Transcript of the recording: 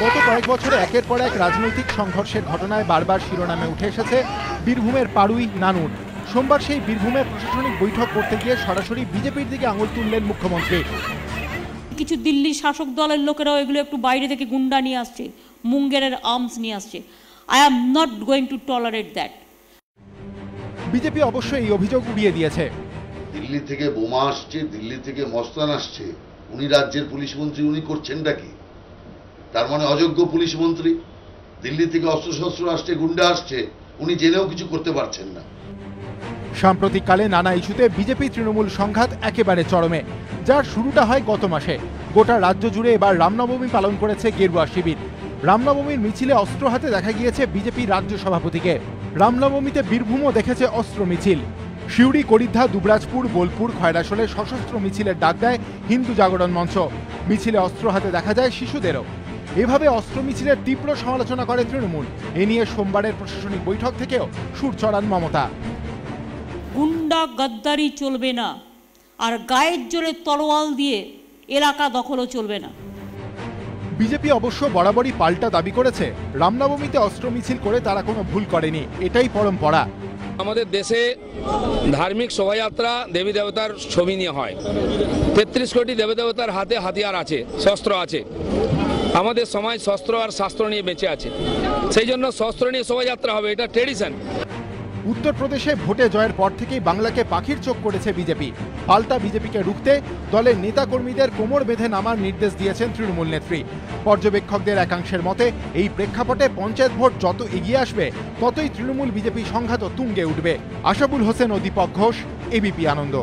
গত কয়েক বছরে একের পর এক রাজনৈতিক সংঘর্ষের ঘটনায় বারবার শিরোনামে উঠে এসেছে বীরভূমের পাড়ুই নানুর। সোমবার সেই বীরভূমে প্রশাসনিক বৈঠক করতে গিয়ে সরাসরি বিজেপির দিকে আঙুল তুললেন মুখ্যমন্ত্রী। কিছু দিল্লির শাসক দলের লোকেরাও এগুলো একটু বাইরে থেকে গুন্ডা নিয়ে আসছে, মুঙ্গেরের আর্মস নিয়ে আসছে। I am not going to tolerate that. BJP অবশ্য এই অভিযোগ উড়িয়ে দিয়েছে। দিল্লি থেকে বোমা আসছে, দিল্লি থেকে মস্তান আসছে, উনি রাজ্যের পুলিশ মন্ত্রী, উনি করছেনটা কি? তার মানে অযোগ্য পুলিশ মন্ত্রী। দিল্লি থেকে অস্ত্রশস্ত্র আসছে, গুন্ডা আসছে, উনি জেনেও কিছু করতে পারছেন না। সাম্প্রতিককালে নানা ইস্যুতে বিজেপি তৃণমূল সংঘাত একেবারে চরমে, যার শুরুটা হয় গত মাসে। গোটা রাজ্য জুড়ে এবার রামনবমী পালন করেছে গেরুয়া শিবির। রামনবমীর মিছিলে অস্ত্র হাতে দেখা গিয়েছে বিজেপি রাজ্য সভাপতিকে। রামনবমীতে বীরভূমও দেখেছে অস্ত্র মিছিল। সিউড়ি, করিদ্ধা, দুবরাজপুর, বোলপুর, খয়রাসোলে সশস্ত্র মিছিলের ডাক দেয় হিন্দু জাগরণ মঞ্চ। মিছিলে অস্ত্র হাতে দেখা যায় শিশুদেরও। এভাবে অস্ত্র মিছিলের তীব্র সমালোচনা করে তৃণমূল। এ নিয়ে সোমবারের প্রশাসনিক বৈঠক থেকেও সুর চড়ান মমতা। গুন্ডা গদ্দারি চলবে না, আর গায়ের জোরে তলোয়াল দিয়ে এলাকা দখলও চলবে না। বিজেপি অবশ্য বরাবরই পাল্টা দাবি করেছে, রামনবমীতে অস্ত্র মিছিল করে তারা কোনো ভুল করেনি, এটাই পরম্পরা। আমাদের দেশে ধার্মিক শোভাযাত্রা দেবী দেবতার ছবি নিয়ে হয়। ৩৩ কোটি দেবী দেবতার হাতে হাতিয়ার আছে, শস্ত্র আছে। আমাদের সমাজ শস্ত্র আর শাস্ত্র নিয়ে বেঁচে আছে, সেই জন্য শস্ত্র নিয়ে শোভাযাত্রা হবে, এটা ট্রেডিশন। উত্তরপ্রদেশে ভোটে জয়ের পর থেকেই বাংলাকে পাখির চোখ করেছে বিজেপি। পাল্টা বিজেপিকে রুখতে দলের নেতাকর্মীদের কোমর বেঁধে নামার নির্দেশ দিয়েছেন তৃণমূল নেত্রী। পর্যবেক্ষকদের একাংশের মতে এই প্রেক্ষাপটে পঞ্চায়েত ভোট যত এগিয়ে আসবে ততই তৃণমূল বিজেপি সংঘাত তুঙ্গে উঠবে। আশাবুল হোসেন ও দীপক ঘোষ, এবিপি আনন্দ।